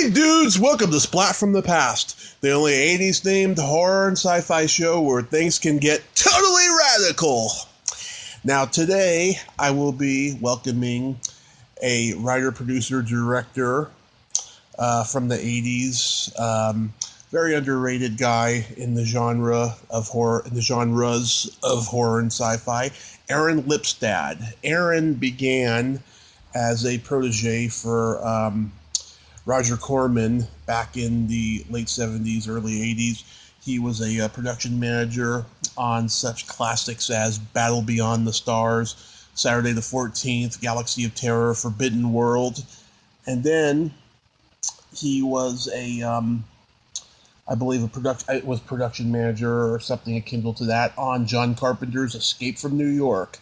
Hey dudes, welcome to Splat from the Past, the only 80s themed horror and sci-fi show where things can get totally radical. Now today I will be welcoming a writer, producer, director from the 80s, very underrated guy in the genre of horror, in the genres of horror and sci-fi, Aaron Lipstadt. Aaron began as a protege for Roger Corman back in the late 70s, early 80s. He was a production manager on such classics as Battle Beyond the Stars, Saturday the 14th, Galaxy of Terror, Forbidden World. And then he was I believe production manager or something akin to that on John Carpenter's Escape from New York.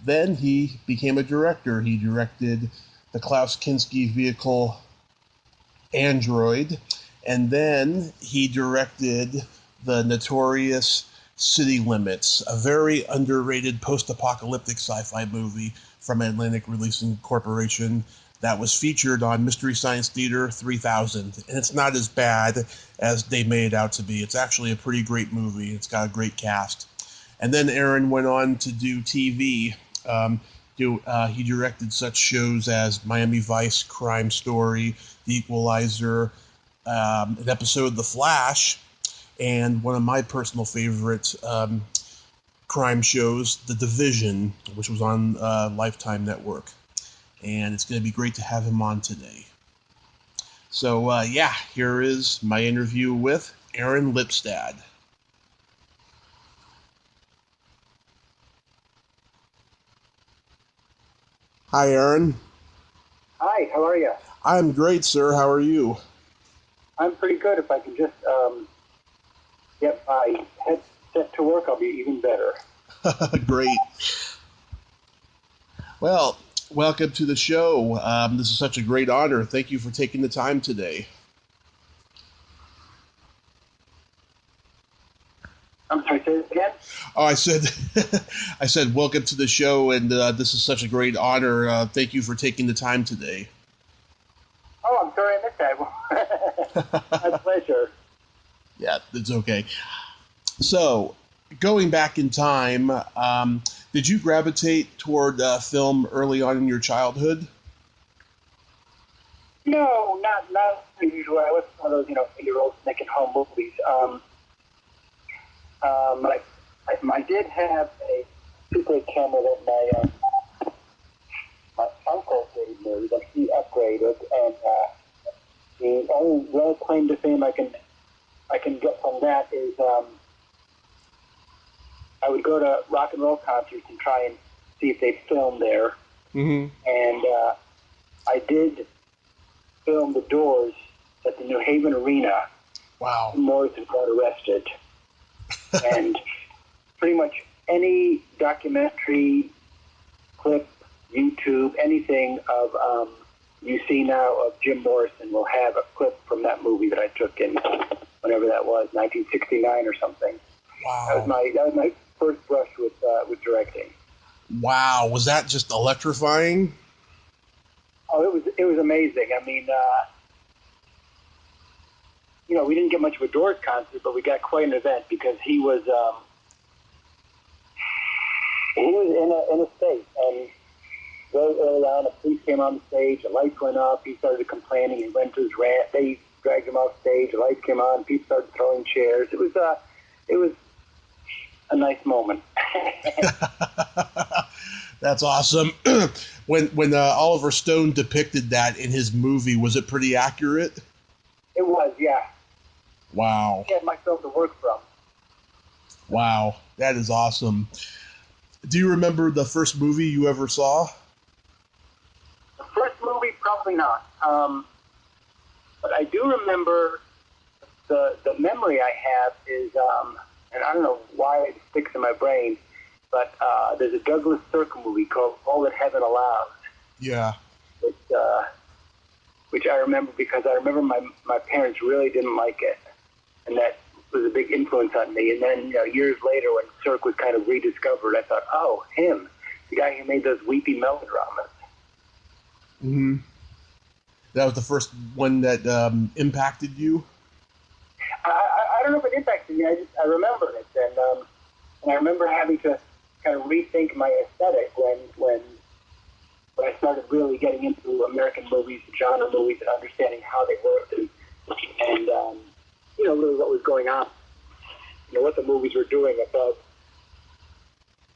Then he became a director. He directed the Klaus Kinski vehicle Android, and then he directed the notorious City Limits, a very underrated post-apocalyptic sci-fi movie from Atlantic Releasing Corporation that was featured on Mystery Science Theater 3000, and it's not as bad as they made it out to be. It's actually a pretty great movie. It's got a great cast. And then Aaron went on to do TV. He directed such shows as Miami Vice, Crime Story, The Equalizer, an episode of The Flash, and one of my personal favorite crime shows, The Division, which was on Lifetime Network. And it's going to be great to have him on today. So, here is my interview with Aaron Lipstadt. Hi, Aaron. Hi, how are you? I'm great, sir. How are you? I'm pretty good. If I can just get my headset to work, I'll be even better. Great. Well, welcome to the show. This is such a great honor. Thank you for taking the time today. I'm sorry, say it again? Oh, I said, welcome to the show, and this is such a great honor. Thank you for taking the time today. Oh, I'm sorry I missed that. My pleasure. Yeah, it's okay. So, going back in time, did you gravitate toward film early on in your childhood? No, not usually. I was one of those, 8-year-olds making home movies. I did have a super camera that my uncle gave me that he upgraded, and the only real claim to fame I can get from that is I would go to rock and roll concerts and try and see if they filmed there. Mm-hmm. And I did film the Doors at the New Haven Arena. Wow. Morrison got arrested. And pretty much any documentary, clip, YouTube, anything of you see now of Jim Morrison will have a clip from that movie that I took in whenever that was, 1969 or something. Wow. That was my first brush with directing. Wow, was that just electrifying? Oh, it was amazing. I mean, we didn't get much of a Doors concert, but we got quite an event because he was in a state, and very early on, the police came on the stage, the lights went up, he started complaining, he went to his rant, they dragged him off stage, the lights came on, people started throwing chairs. It was a nice moment. That's awesome. When Oliver Stone depicted that in his movie, was it pretty accurate? It was, yeah. Wow. He had my film to work from. Wow, that is awesome. Do you remember the first movie you ever saw? The first movie, probably not. But I do remember the memory I have is, and I don't know why it sticks in my brain, but there's a Douglas Sirk movie called All That Heaven Allows. Yeah. Which I remember because I remember my parents really didn't like it, and that was a big influence on me. And then years later, when Sirk was kind of rediscovered, I thought, oh, him, the guy who made those weepy melodramas. Mm-hmm. That was the first one that impacted you? I don't know if it impacted me. I remember it, and I remember having to kind of rethink my aesthetic when I started really getting into American movies, genre movies, and understanding how they worked, and really what was going on, what the movies were doing above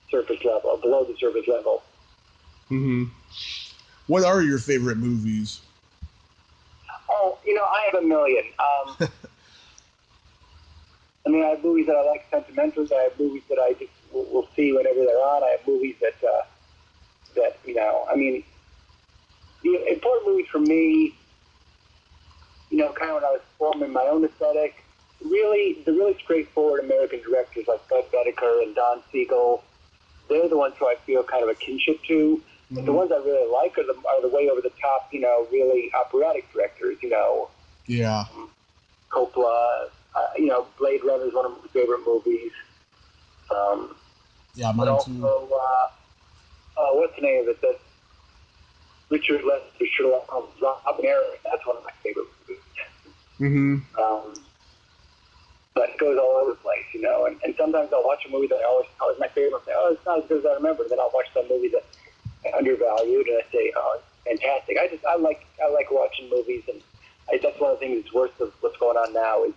surface level, below the surface level. Mm-hmm. What are your favorite movies? Oh, I have a million. I have movies that I like sentimentally. I have movies that I just will see whenever they're on. I have movies that the important movies for me, kind of when I was forming my own aesthetic, the really straightforward American directors like Bud Bedecker and Don Siegel, they're the ones who I feel kind of a kinship to. Mm-hmm. But the ones I really like are the way over the top, really operatic directors, Yeah. Coppola, Blade Runner is one of my favorite movies. Yeah, mine also, too. What's the name of it? That Richard Lester, Sherlock Holmes, Robin Aaron. That's one of my favorite movies. Mm-hmm. But it goes all over the place, and sometimes I'll watch a movie that always my favorite. I say, it's not as good as I remember. Then I'll watch some movie that I undervalued, and I say, it's fantastic. I like watching movies, and that's one of the things that's worth of what's going on now is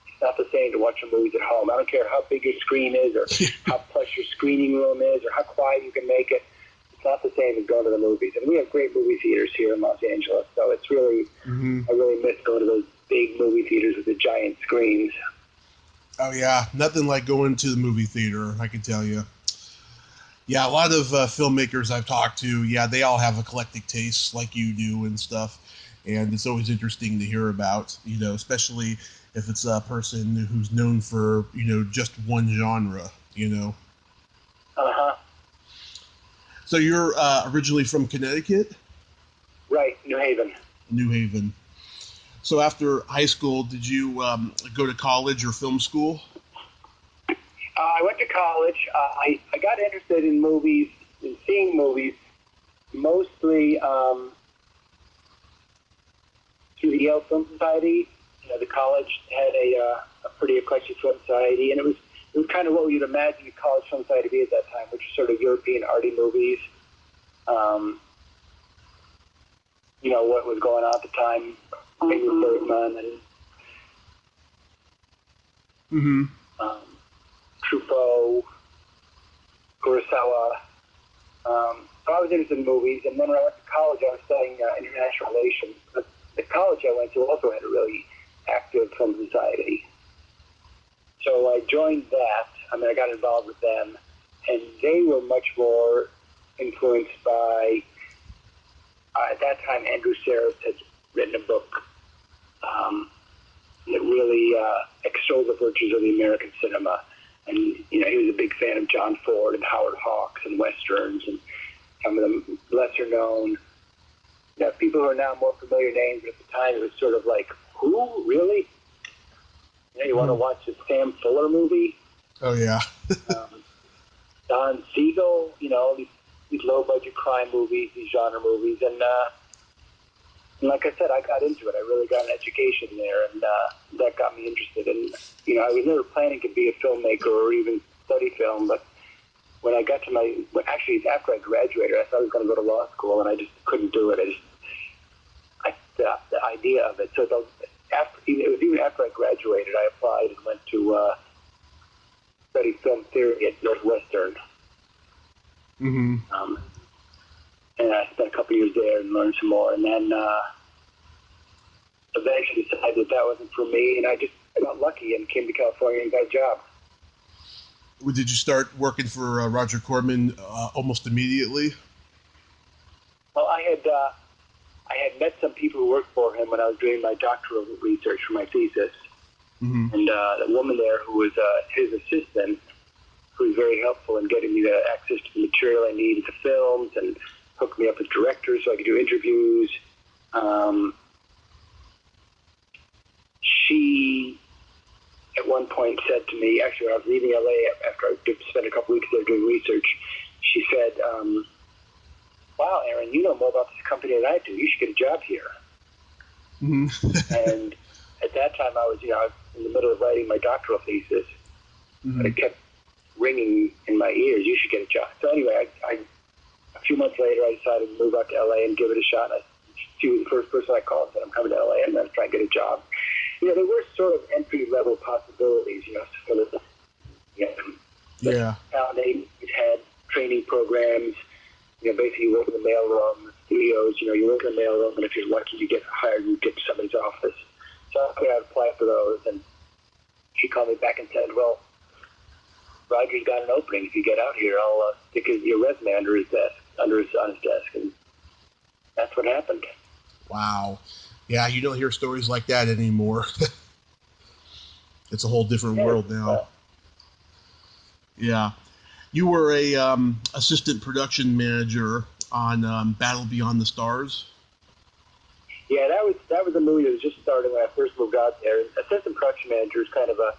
it's not the same to watching movies at home. I don't care how big your screen is or how plush your screening room is or how quiet you can make it. It's not the same as going to the movies. And we have great movie theaters here in Los Angeles, so it's really, I really miss going to those big movie theaters with the giant screens. Oh, yeah. Nothing like going to the movie theater, I can tell you. Yeah, a lot of filmmakers I've talked to, they all have eclectic tastes like you do and stuff. And it's always interesting to hear about, especially if it's a person who's known for, just one genre, Uh-huh. So you're originally from Connecticut? Right, New Haven. New Haven. So after high school, did you go to college or film school? I went to college. I got interested in movies, in seeing movies, mostly through the Yale Film Society. The college had a pretty eclectic film society, and it was kind of what you'd imagine a college film society to be at that time, which is sort of European arty movies. What was going on at the time, Ingrid Bergman and Truffaut, Kurosawa. So I was interested in movies, and then when I went to college, I was studying international relations. But the college I went to also had a really active film society. So I joined that. I got involved with them, and they were much more influenced by, at that time, Andrew Sarris had written a book that really extolled the virtues of the American cinema. And, he was a big fan of John Ford and Howard Hawks and Westerns and some of the lesser known. People who are now more familiar names, but at the time it was sort of like, who? Really? You want to watch a Sam Fuller movie? Oh, yeah. Don Siegel, these low-budget crime movies, these genre movies. And like I said, I got into it. I really got an education there, and that got me interested. And, I was never planning to be a filmmaker or even study film, but when I got to actually, after I graduated, I thought I was going to go to law school, and I just couldn't do it. The idea of it. So it was even after I graduated, I applied and went to study film theory at Northwestern. Mm-hmm. And I spent a couple years there and learned some more, and then eventually decided that wasn't for me, and I got lucky and came to California and got a job. Did you start working for Roger Corman almost immediately? Well, I had met some people who worked for him when I was doing my doctoral research for my thesis. Mm-hmm. And the woman there who was his assistant, who was very helpful in getting me the access to the material I needed, the films, and hooked me up with directors so I could do interviews. She, at one point, said to me, actually, when I was leaving LA after I spent a couple weeks there doing research, she said, wow, Aaron, you know more about this company than I do. You should get a job here. Mm-hmm. And at that time, I was in the middle of writing my doctoral thesis. Mm-hmm. And it kept ringing in my ears, you should get a job. So anyway, a few months later, I decided to move out to LA and give it a shot. She was the first person I called and said, I'm coming to LA, and then try and get a job. There were sort of entry-level possibilities, sort of, Yeah. They had training programs, basically you work in the mailroom, studios, you work in the mailroom, and if you're lucky, you get hired, you get to somebody's office. So I applied for those, and she called me back and said, well, Roger's got an opening. If you get out here, I'll stick your resume on his desk, and that's what happened. Wow. Yeah, you don't hear stories like that anymore. It's a whole different world now. Yeah. You were a assistant production manager on Battle Beyond the Stars. Yeah, that was a movie that was just starting when I first moved out there. Assistant production manager is kind of a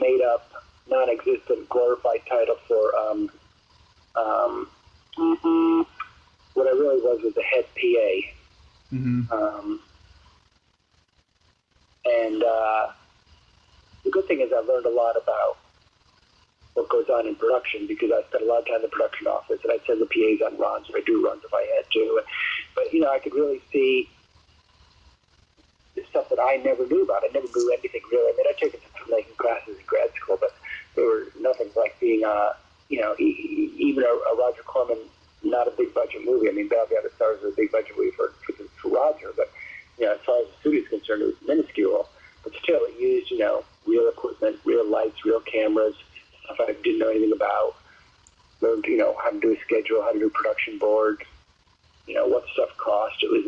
made-up, non-existent, glorified title for what I really was the head PA. Mm-hmm. And the good thing is I've learned a lot about what goes on in production because I spent a lot of time in the production office, and I'd send the PAs on runs, or I'd do runs if I had to. But, I could really see the stuff that I never knew about. I never knew anything really. I mean, I took some filmmaking classes in grad school, but they were nothing like being, even a Roger Corman, not a big budget movie. I mean, Battle Beyond the Stars was a big budget movie for Roger, but, as far as the studio's concerned, it was minuscule. But still, it used, real equipment, real lights, real cameras, stuff I didn't know anything about. Learned, how to do a schedule, how to do a production board, what stuff cost. It was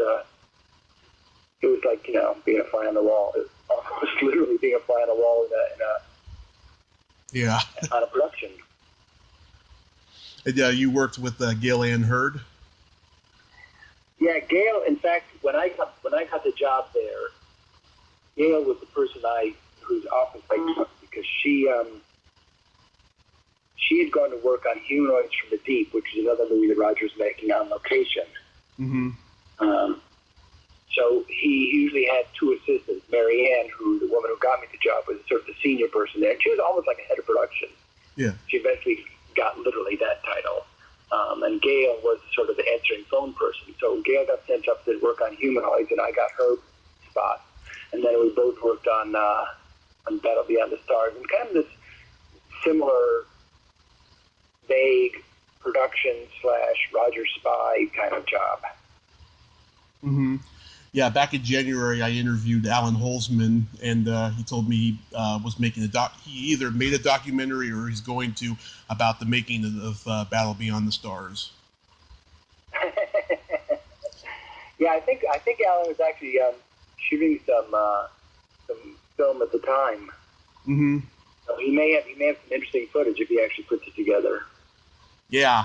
like, being a fly on the wall. It was literally being a fly on the wall on a production. And you worked with Gail Ann Hurd? Yeah, Gail. In fact, when I got the job there, Gail was the person whose office I took because she had gone to work on Humanoids from the Deep, which is another movie that Roger's making on location. Mm-hmm. So he usually had two assistants. Mary Ann, who the woman who got me the job, was sort of the senior person there. She was almost like a head of production. Yeah. She eventually got literally that title. And Gail was sort of the answering phone person. So Gail got sent up to work on Humanoids, and I got her spot. And then we both worked on Battle Beyond the Stars, and kind of this similar, vague production / Roger Spy kind of job. Mm-hmm. Yeah, back in January, I interviewed Alan Holzman, and he told me he was making he either made a documentary or he's going to about the making of Battle Beyond the Stars. Yeah, I think Alan was actually shooting some film at the time. Mm-hmm. So he may have some interesting footage if he actually puts it together. Yeah,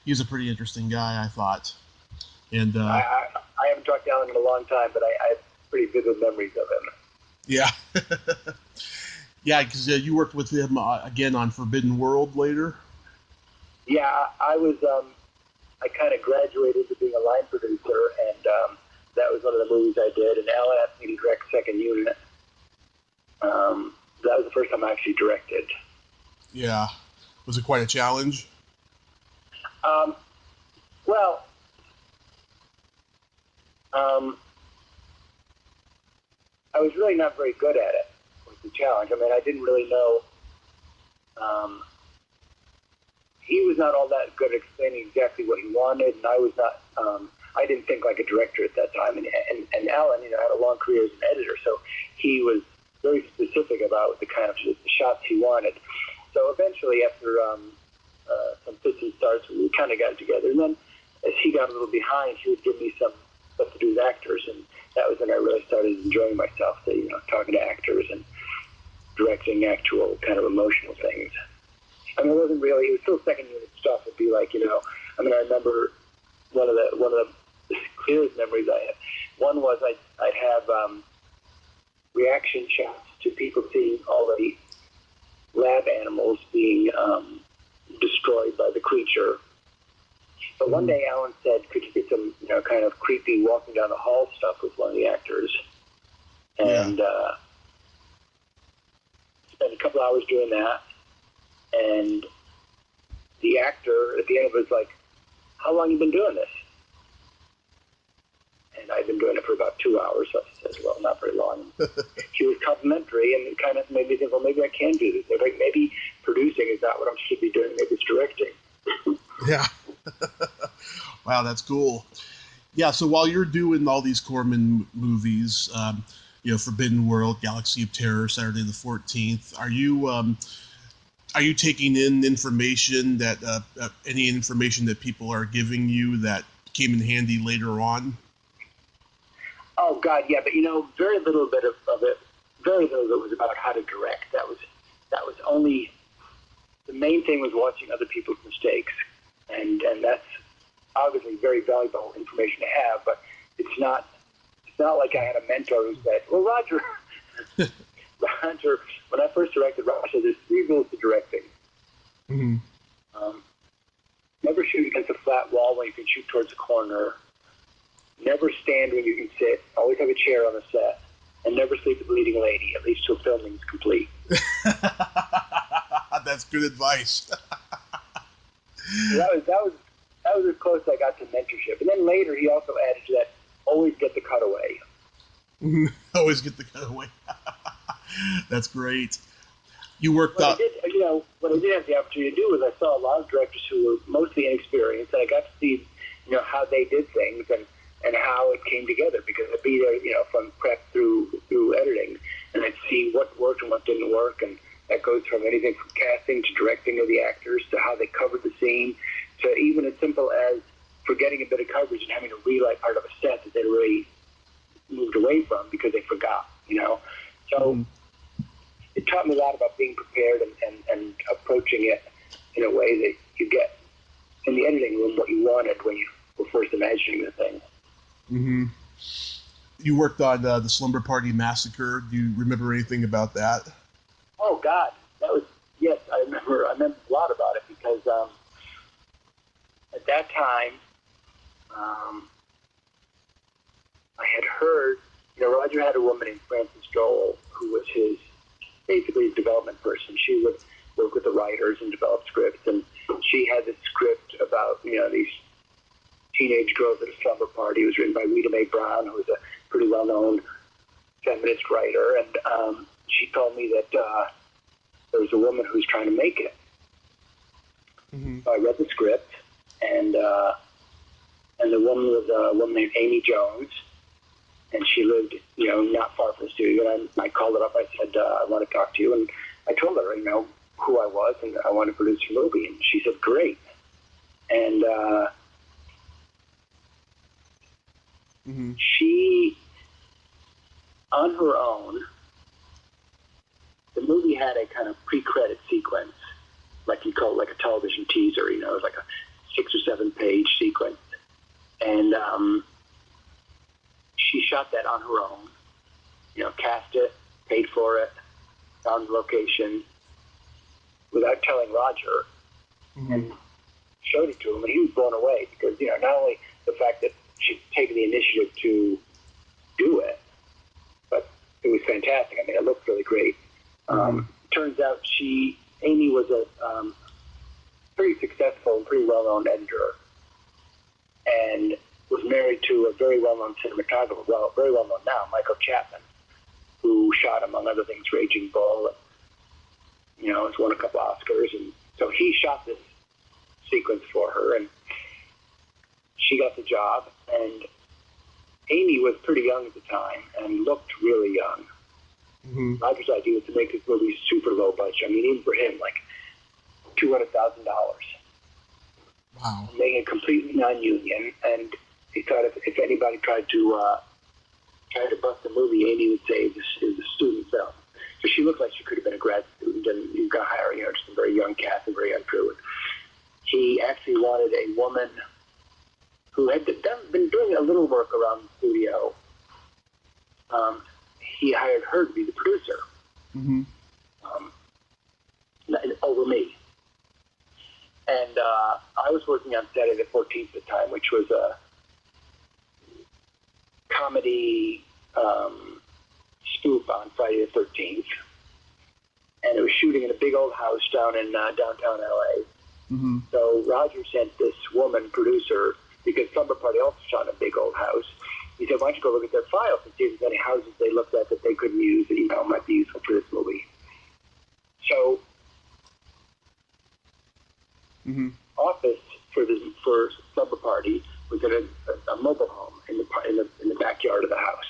he was a pretty interesting guy, I thought. And I haven't talked to Alan in a long time, but I have pretty vivid memories of him. Yeah. Yeah, because you worked with him again on Forbidden World later. Yeah, I was. I kind of graduated to being a line producer, and that was one of the movies I did. And Alan asked me to direct Second Unit. That was the first time I actually directed. Yeah. Was it quite a challenge? Well, I was really not very good at it, was the challenge. I mean, I didn't really know. He was not all that good at explaining exactly what he wanted, and I was not. I didn't think like a director at that time. And Alan, had a long career as an editor, so he was very specific about the kind of the shots he wanted. So eventually, after some fits and starts, we kind of got together. And then, as he got a little behind, he would give me some stuff to do with actors, and that was when I really started enjoying myself, talking to actors and directing actual kind of emotional things. I mean, it was still Second Unit stuff. It'd be like, I remember one of the clearest memories I had. One was I'd have reaction shots to people seeing all the lab animals being destroyed by the creature. But one day Alan said, could you get some, kind of creepy walking down the hall stuff with one of the actors? And spent a couple hours doing that. And the actor at the end of it was like, how long have you been doing this? And I'd been doing it for about 2 hours, so I said, well, not very long. She was complimentary, and it kind of made me think, well, maybe I can do this. Maybe producing is not what I should be doing. Maybe it's directing. Yeah. Wow, that's cool. Yeah, so while you're doing all these Corman movies, Forbidden World, Galaxy of Terror, Saturday the 14th, are you taking in information that any information that people are giving you that came in handy later on? Oh God, yeah, but very little bit of it. Very little of it was about how to direct. That was only the main thing was watching other people's mistakes, and that's obviously very valuable information to have. But it's not like I had a mentor who said, "Well, Roger, when I first directed, Roger said there's 3 rules to directing. Mm-hmm. Never shoot against a flat wall when you can shoot towards a corner. Never stand when you can sit. Always have a chair on the set. And never sleep with a leading lady, at least till filming is complete." That's good advice. that was as close as I got to mentorship. And then later he also added to that, always get the cutaway. Always get the cutaway. That's great. You worked what I did have the opportunity to do was I saw a lot of directors who were mostly inexperienced, and I got to see, how they did things and how it came together, because I'd be there, from prep through editing, and I'd see what worked and what didn't work, and that goes from anything from casting to directing of the actors to how they covered the scene to even as simple as forgetting a bit of coverage and having to relight part of a set that they really moved away from because they forgot, So it taught me a lot about being prepared and approaching it in a way that you get in the editing room what you wanted when you were first imagining the thing. Mm-hmm. You worked on the Slumber Party Massacre. Do you remember anything about that? Oh God, yes, I remember a lot about it because at that time I had heard, Roger had a woman named Frances Joel who was basically his development person. She would work with the writers and develop scripts, and she had this script about these teenage girls at a slumber party. It was written by Rita Mae Brown, who was a pretty well-known feminist writer, and she told me that there was a woman who was trying to make it. Mm-hmm. So I read the script, and the woman was a woman named Amy Jones, and she lived, not far from the studio. And I called her up. I said, I want to talk to you, and I told her, who I was, and I want to produce a movie, and she said, great. And mm-hmm. she, on her own, the movie had a kind of pre-credit sequence, like you call it, like a television teaser, it was like a 6 or 7 page sequence. And she shot that on her own, cast it, paid for it, found the location, without telling Roger, Mm-hmm. and showed it to him, and he was blown away because, not only the fact that she'd taken the initiative to do it, but it was fantastic. I mean, it looked really great. Turns out Amy was a pretty successful and pretty well-known editor, and was married to a very well-known cinematographer, very well-known now, Michael Chapman, who shot, among other things, Raging Bull, and, has won a couple Oscars, and so he shot this sequence for her, and she got the job, and Amy was pretty young at the time and looked really young. Mm-hmm. Roger's idea was to make this movie super low budget. I mean, even for him, like $200,000. Wow. Making it completely non-union, and he thought if anybody tried to bust the movie, Amy would say this is a student film. So she looked like she could have been a grad student, and you got to hire, just a very young cast and very young crew. And he actually wanted a woman who had been doing a little work around the studio. He hired her to be the producer. Mm-hmm. Over me. And I was working on Saturday the 14th at the time, which was a comedy spoof on Friday the 13th. And it was shooting in a big old house down in downtown L.A. Mm-hmm. So Roger sent this woman producer, because Slumber Party also shot in a big old house. He said, why don't you go look at their files and see if there's any houses they looked at that they couldn't use that, might be useful for this movie. So, office for Slumber Party was in a mobile home in the backyard of the house.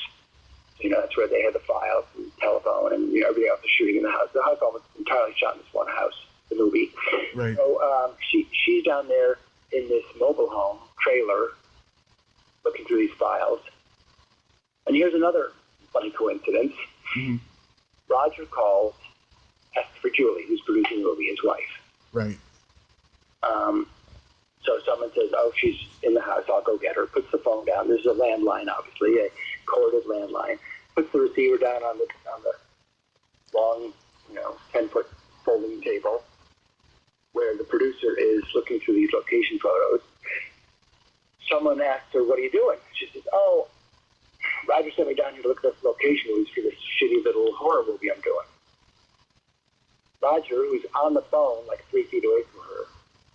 That's where they had the files and telephone and everything else was shooting in the house. The house almost entirely shot in this one house, the movie. Right. So she's down there in this mobile home trailer looking through these files. And here's another funny coincidence. Mm-hmm. Roger calls, asks for Julie, who's producing the movie, his wife. Right. So someone says, oh, she's in the house, I'll go get her. Puts the phone down. There's a landline, obviously, a corded landline. Puts the receiver down on the long, 10-foot folding table where the producer is looking through these location photos. Someone asked her, what are you doing? She says, oh, Roger sent me down here to look at this location movies for this shitty little horror movie I'm doing. Roger, who's on the phone like 3 feet away from her,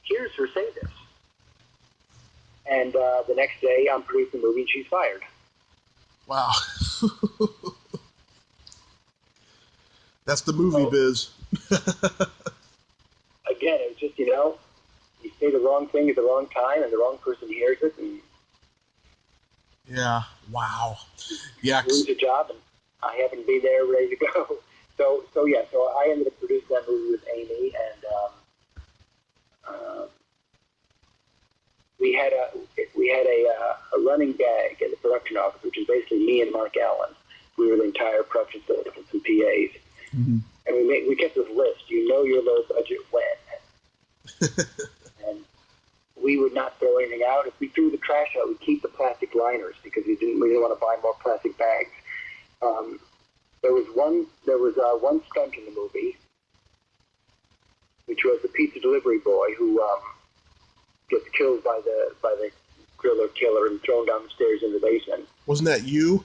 hears her say this. And the next day, I'm producing the movie and she's fired. Wow. That's the movie biz. Again, it was just, you say the wrong thing at the wrong time and the wrong person hears it and yeah. Wow. Yeah. lose a job, and I happen to be there ready to go. So I ended up producing that movie with Amy, and we had a running gag in the production office, which is basically me and Mark Allen. We were the entire production staff and some PAs, and we kept this list. Your low budget when, and we would not throw anything out. If we threw the trash out, we'd keep the plastic liners because we didn't want to buy more plastic bags. There was one stunt in the movie, which was the pizza delivery boy who gets killed by the griller killer and thrown down the stairs in the basement. Wasn't that you?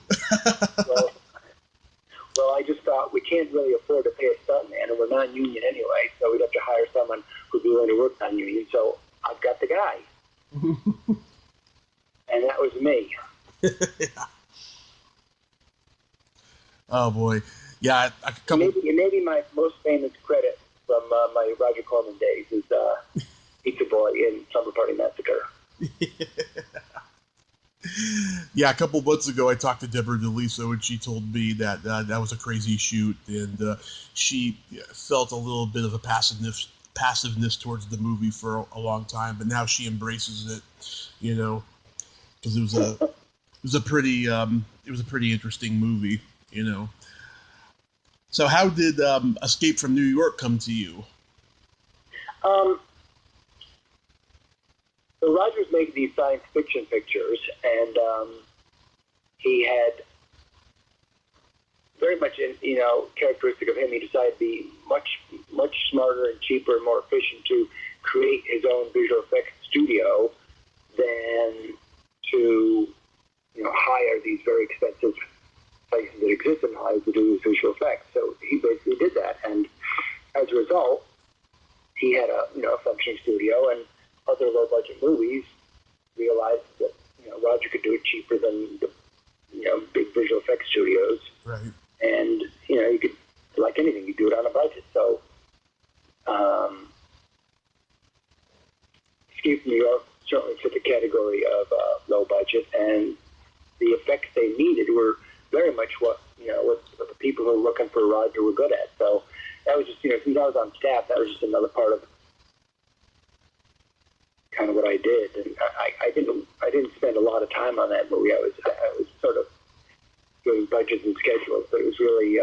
Well, I just thought we can't really afford to pay a stuntman, and we're non-union anyway, so we'd have to hire someone who'd be willing to work non-union. So I've got the guy, and that was me. Yeah. Oh boy, yeah. Maybe my most famous credit from my Roger Corman days is Pizza Boy in Slumber Party Massacre. Yeah, a couple months ago, I talked to Deborah DeLiso, and she told me that that was a crazy shoot, and she felt a little bit of a passiveness towards the movie for a long time, but now she embraces it, because it was a pretty interesting movie, So how did Escape from New York come to you? So Roger's making these science fiction pictures, and he had very much, characteristic of him, he decided to be much smarter and cheaper and more efficient to create his own visual effects studio than to, hire these very expensive places that exist in Hollywood to do his visual effects. So he basically did that, and as a result, he had a functioning studio, and other low-budget movies realized that Roger could do it cheaper than the big visual effects studios. Right. And you could, like anything, you do it on a budget. So Escape from New York certainly fit the category of low budget, and the effects they needed were very much what the people who were looking for Roger were good at. So that was just since I was on staff, that was just another part of kind of what I did, and I didn't spend a lot of time on that movie. I was sort of doing budgets and schedules, but it was really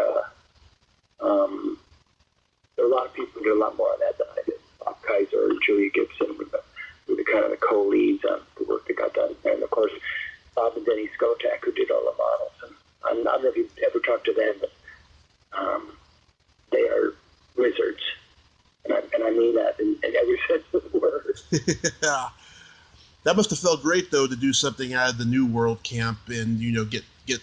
there were a lot of people who did a lot more on that than I did. Bob Kaiser and Julia Gibson were the kind of the co-leads on the work that got done, and of course Bob and Denny Skotak, who did all the models. And I don't know if you've ever talked to them, but they are wizards, and I'm and I mean that in every sense of the word. Yeah. That must have felt great, though, to do something out of the New World camp and, get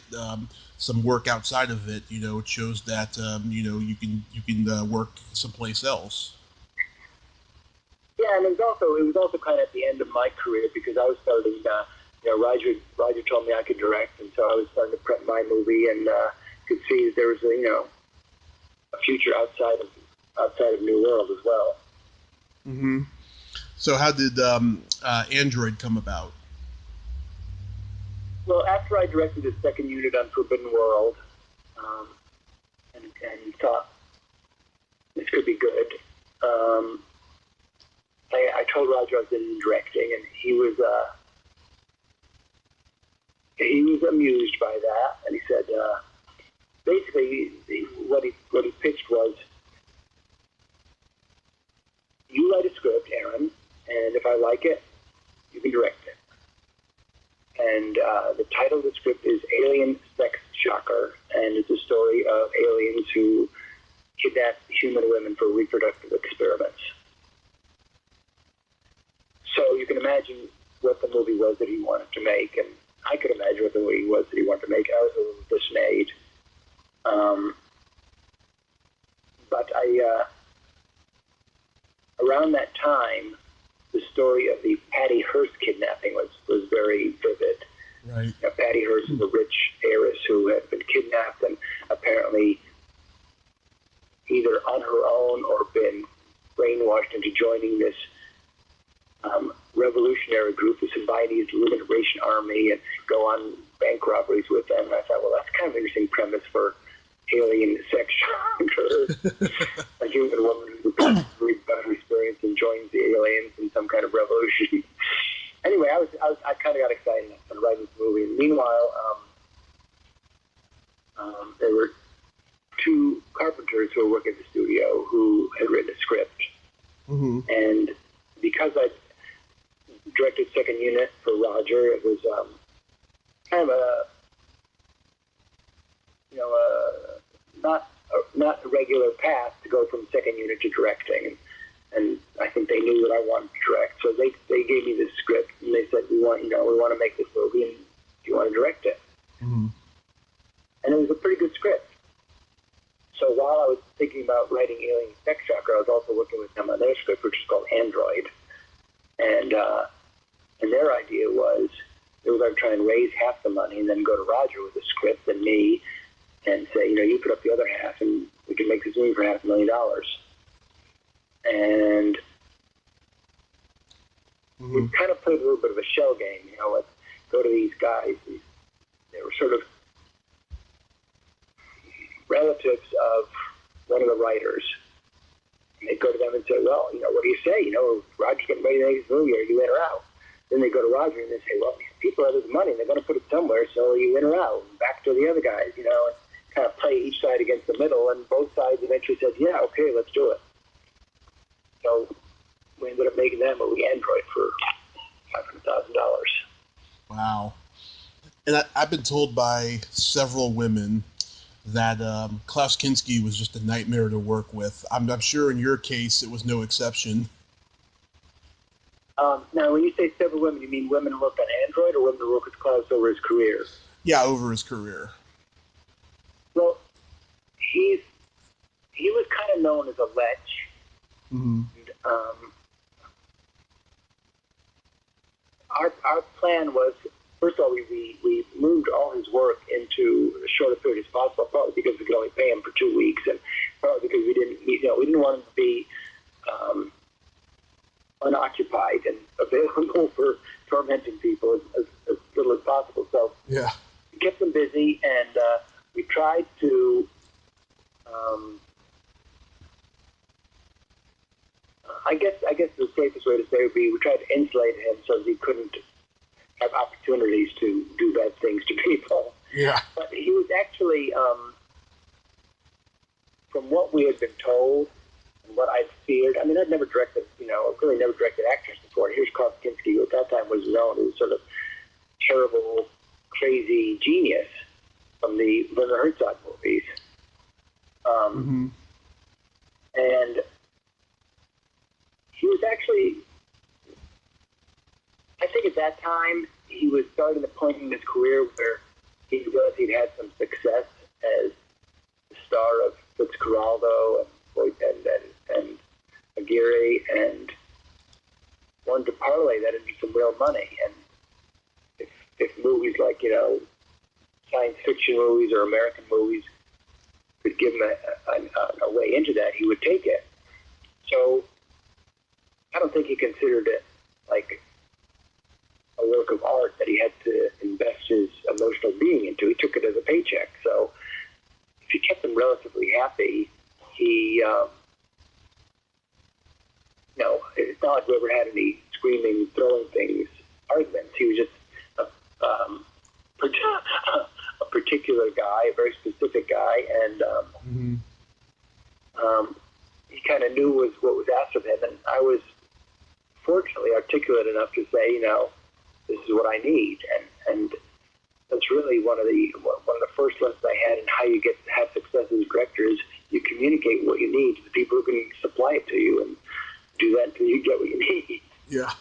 some work outside of it. It shows that, you can work someplace else. Yeah, and it was also kind of at the end of my career because I was starting, Roger told me I could direct, and so I was starting to prep my movie and could see that there was a future outside of New World as well. Mm-hmm. So how did Android come about? Well, after I directed the second unit on Forbidden World, and thought this could be good, I told Roger I was in directing, and he was amused by that, and he said, basically, what he pitched was, you write a script, Aaron, and if I like it, you can direct it. And the title of the script is Alien Sex Shocker, and it's a story of aliens who kidnap human women for reproductive experiments. So you can imagine what the movie was that he wanted to make, and I could imagine what the movie was that he wanted to make. I was a little dismayed. But around that time, the story of the Patty Hearst kidnapping was very vivid. Right. Patty Hearst is a rich heiress who had been kidnapped and apparently either on her own or been brainwashed into joining this revolutionary group, the Symbionese Liberation Army, and go on bank robberies with them. And I thought, well, that's kind of an interesting premise for alien sex shocker. A human woman who becomes better experience and joins the aliens in some kind of revolution. Anyway, I kind of got excited on writing this movie. And meanwhile, there were two carpenters who were working at the studio who had written a script. Mm-hmm. And because I directed second unit for Roger, it was kind of not a regular path to go from second unit to directing, and I think they knew that I wanted to direct, so they gave me this script and they said, we want to make this movie, and do you want to direct it? Mm-hmm. And it was a pretty good script. So while I was thinking about writing Alien Sex Shocker, I was also working with them on their script, which is called Android, and their idea was they were going to try and raise half the money and then go to Roger with the script and me and say, you put up the other half and we can make this movie for $500,000. And we kind of played a little bit of a shell game, let's go to these guys. They were sort of relatives of one of the writers. And they'd go to them and say, well, what do you say? Roger's getting ready to make this movie. Are you in or out? Then they go to Roger and they say, well, these people have this money. They're going to put it somewhere, so are you in or out? And back to the other guys, and kind of play each side against the middle. And both sides eventually said, yeah, okay, let's do it. So we ended up making that movie Android for $500,000. Wow. And I've been told by several women that Klaus Kinski was just a nightmare to work with. I'm sure in your case it was no exception. Now, when you say several women, you mean women who worked on Android or women who worked with Klaus over his career? Yeah, over his career. Well, he was kind of known as a lech. Mm-hmm. And, our plan was, first of all, we moved all his work into as short a period as possible, probably because we could only pay him for 2 weeks, and probably because we didn't want him to be unoccupied and available for tormenting people as little as possible. So yeah, we kept them busy, and we tried to I guess the safest way to say would be we tried to insulate him so that he couldn't have opportunities to do bad things to people. Yeah. But he was actually, from what we had been told and what I'd feared, I'd never directed, really never directed actors before. Here's Klaus Kinski, who at that time was known as sort of terrible, crazy genius from the Werner Herzog movies. And was actually, I think at that time, he was starting the point in his career where he realized he'd had some success as the star of Fitzcarraldo and Aguirre, and wanted to parlay that into some real money. And if movies like, science fiction movies or American movies could give him a way into that, he would take it. So I don't think he considered it like a work of art that he had to invest his emotional being into. He took it as a paycheck. So if he kept him relatively happy, he, it's not like we ever had any screaming, throwing things arguments. He was just a particular guy, a very specific guy, and he kind of knew what was asked of him. And I was fortunately articulate enough to say, this is what I need, and that's really one of the first lessons I had in how you have success as a director is you communicate what you need to the people who can supply it to you, and do that until you get what you need. Yeah.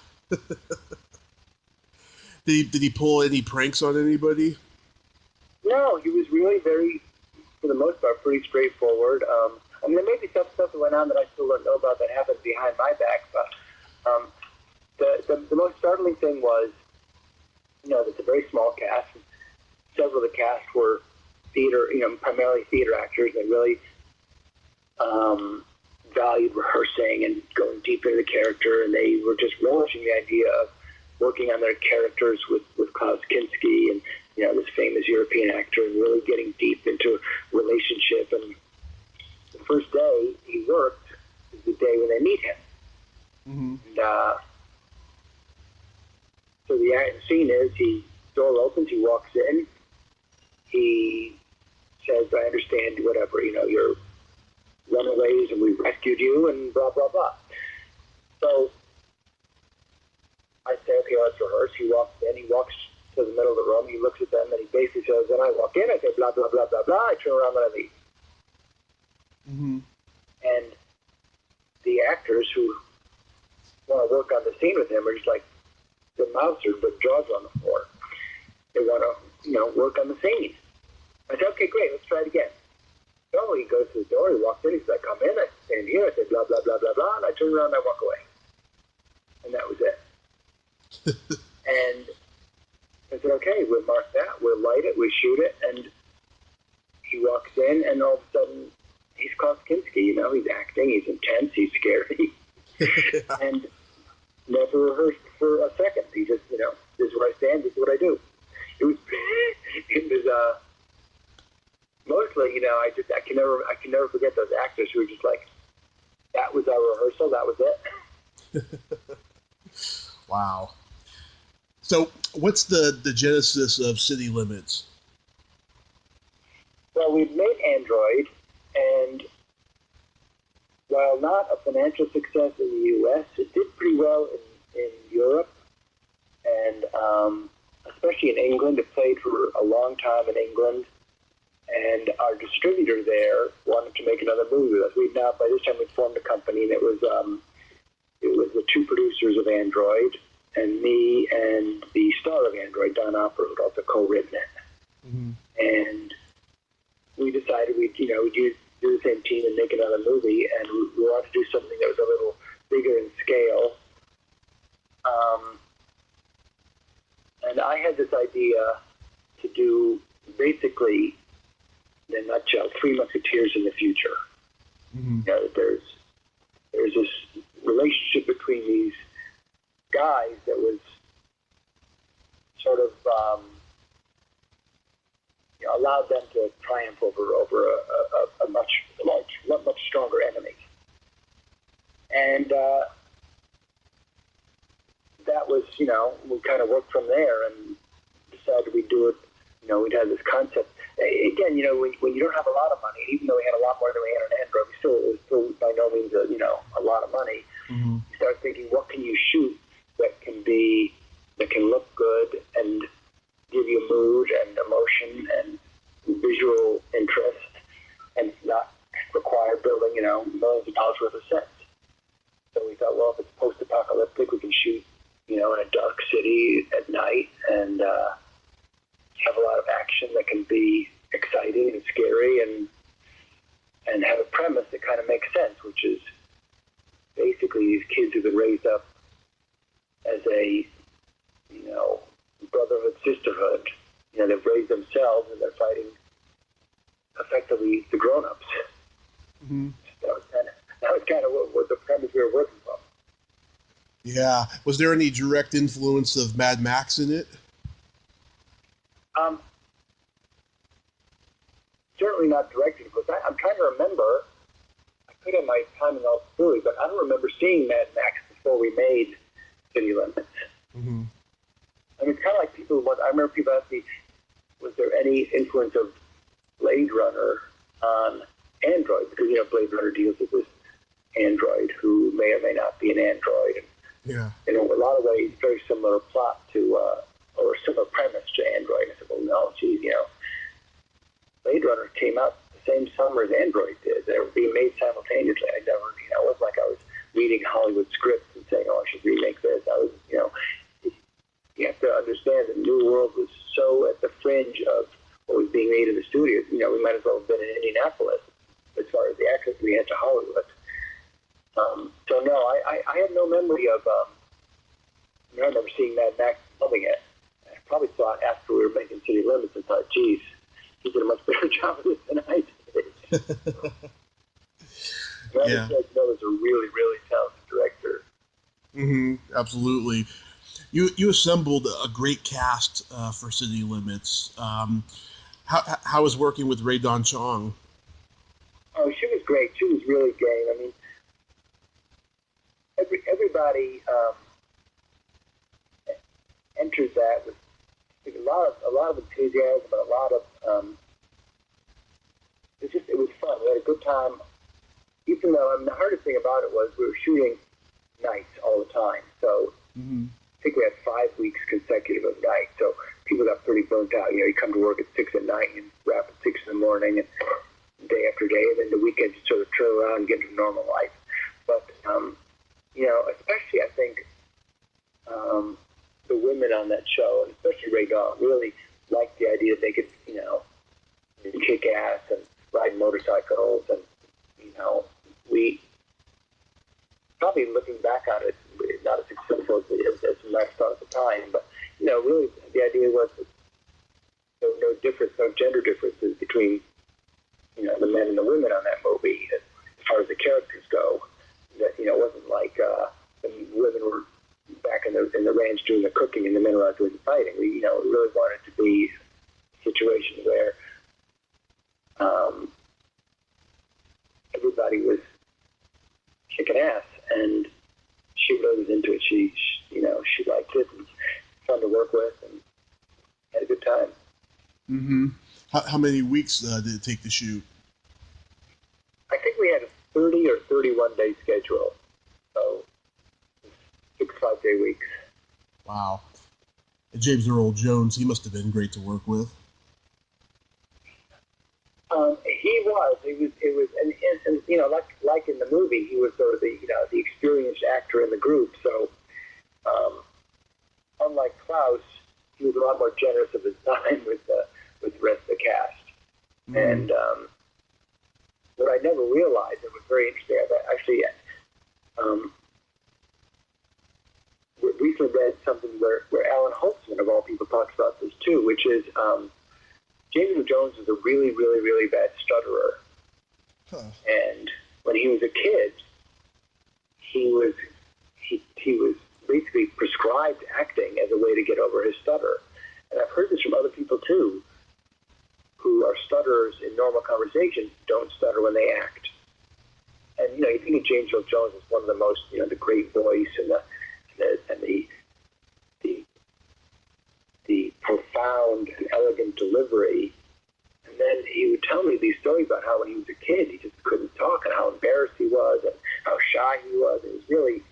Did he pull any pranks on anybody? No, he was really very, for the most part, pretty straightforward. There may be some stuff that went on that I still don't know about that happened behind my back, but the most startling thing was, it's a very small cast. Several of the cast were theater, primarily theater actors. They really valued rehearsing and going deep into the character, and they were just relishing the idea of working on their characters with Klaus Kinski and this famous European actor, and really getting deep into a relationship. And the first day he worked is the day when they meet him. Mm-hmm. And so the scene is, door opens, he walks in, he says, I understand, whatever, you're runaways and we rescued you and blah, blah, blah. So I say, okay, let's rehearse. He walks in, he walks to the middle of the room, he looks at them, and he basically says, then I walk in, I say, blah, blah, blah, blah, blah, I turn around and I leave. Mm-hmm. And the actors who want to work on the scene with him are just like, the mouths are the jaws on the floor. They want to, work on the scene. I said, okay, great, let's try it again. So he goes to the door, he walks in, he says, I come in, I stand here, I say blah, blah, blah, blah, blah, and I turn around and I walk away. And that was it. And I said, okay, we'll mark that, we'll light it, we'll shoot it, and he walks in, and all of a sudden, he's Klaus Kinski, he's acting, he's intense, he's scary, and never rehearsed for a second. He just, this is where I stand, this is what I do. It was mostly, I can never forget those actors who were just like, that was our rehearsal, that was it. Wow. So, what's the genesis of City Limits? Well, we've made Android, and while not a financial success in the U.S., it did pretty well in Europe, and especially in England. It played for a long time in England, and our distributor there wanted to make another movie with us. By this time, we'd formed a company, and it was the two producers of Android, and me and the star of Android, Don Opera, who'd also co-written it. Mm-hmm. And we decided we'd do the same team and make another movie, and we wanted to do something that was a little bigger in scale. And I had this idea to do, basically, in a nutshell, Three Musketeers in the future. Mm-hmm. There's this relationship between these guys that was sort of allowed them to triumph over a much stronger enemy. And that was, we kind of worked from there and decided we'd do it, we'd have this concept. Again, when you don't have a lot of money, even though we had a lot more than we had on Android, it was still by no means a lot of money. Mm-hmm. You start thinking, what can you shoot that can look good and give you mood and emotion and visual interest and not require building, millions of dollars worth of sets. So we thought, well, if it's in a dark city at night and have a lot of action that can be exciting and scary and have a premise that kind of makes sense, which is basically these kids who've been raised up as a, brotherhood, sisterhood. They've raised themselves and they're fighting effectively the grown-ups. Mm-hmm. That was kind of what the premise we were working from. Yeah. Was there any direct influence of Mad Max in it? Certainly not direct influence. I'm trying to remember. I could have my timing all screwy, but I don't remember seeing Mad Max before we made City Limits. Mm-hmm. I mean, it's kind of like I remember people asking me, was there any influence of Blade Runner on Android? Because, Blade Runner deals with this android who may or may not be an android. And, yeah. In a lot of ways, very similar plot to, or similar premise to Android. I said, well, no, geez, Blade Runner came out the same summer as Android did. They were being made simultaneously. I never, it wasn't like I was reading Hollywood scripts and saying, oh, I should remake this. I was, you have to understand the New World was so at the fringe of what was being made in the studios. We might as well have been in Indianapolis as far as the access we had to Hollywood. So no, I have no memory of. I remember seeing Mad Max and loving it. I probably saw it after we were making City Limits and thought, geez, he did a much better job of this than I did. Yeah. Was a really, really talented director. Mm-hmm. Absolutely. You assembled a great cast for City Limits. How was working with Ray Don Chong? Oh, she was great. She was really game. I mean, everybody entered that with a lot of enthusiasm, but a lot of it was fun. We had a good time. Even though the hardest thing about it was we were shooting nights all the time, so. Mm-hmm. I think we had 5 weeks consecutive of nights, so people got pretty burnt out. You come to work at 6 at night and wrap at 6 in the morning, and day after day, and then the weekends you sort of turn around and get to normal life. But especially I think the women on that show, and especially Ray Dawn, really liked the idea that they could, kick ass and ride motorcycles, and we probably looking back on it, not as successful as I thought at the time, but really the idea was that no difference, no gender differences between the men and the women on that movie as far as the characters go. That it wasn't like the women were back in the ranch doing the cooking and the men were out doing the fighting. We really wanted it to be a situation where everybody was kicking ass, and she really was into it. She liked it, and fun to work with, and had a good time. Mm-hmm. How many weeks did it take to shoot? I think we had a 30 or 31 day schedule, so 6 5-day weeks. Wow. And James Earl Jones, he must have been great to work with. He was. It was, and like in the movie, he was sort of the experienced actor in the group. So, unlike Klaus, he was a lot more generous of his time with the rest of the cast. Mm-hmm. And what I never realized, it was very interesting. I actually recently read something where Alan Holtzman, of all people, talks about this too, which is James Earl Jones was a really, really, really bad stutterer. Huh. And when he was a kid, he was basically prescribed acting as a way to get over his stutter. And I've heard this from other people too, who are stutterers in normal conversations, don't stutter when they act. And you think of James Earl Jones as one of the most, the great voice and the profound and elegant delivery. And then he would tell me these stories about how when he was a kid, he just couldn't talk, and how embarrassed he was, and how shy he was. It was really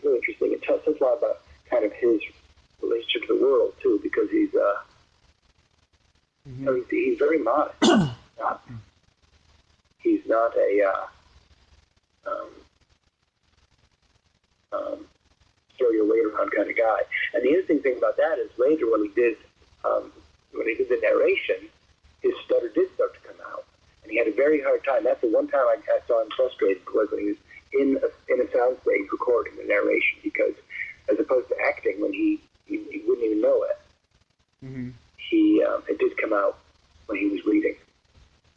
interesting. It tells us a lot about kind of his relationship to the world too, because he's he's very modest. He's not a throw your weight around kind of guy. And the interesting thing about that is later when he did the narration, his stutter did start to come out, and he had a very hard time. That's the one time I saw him frustrated, was when he was in a soundstage recording the narration, because as opposed to acting when he wouldn't even know it, mm-hmm. It did come out when he was reading.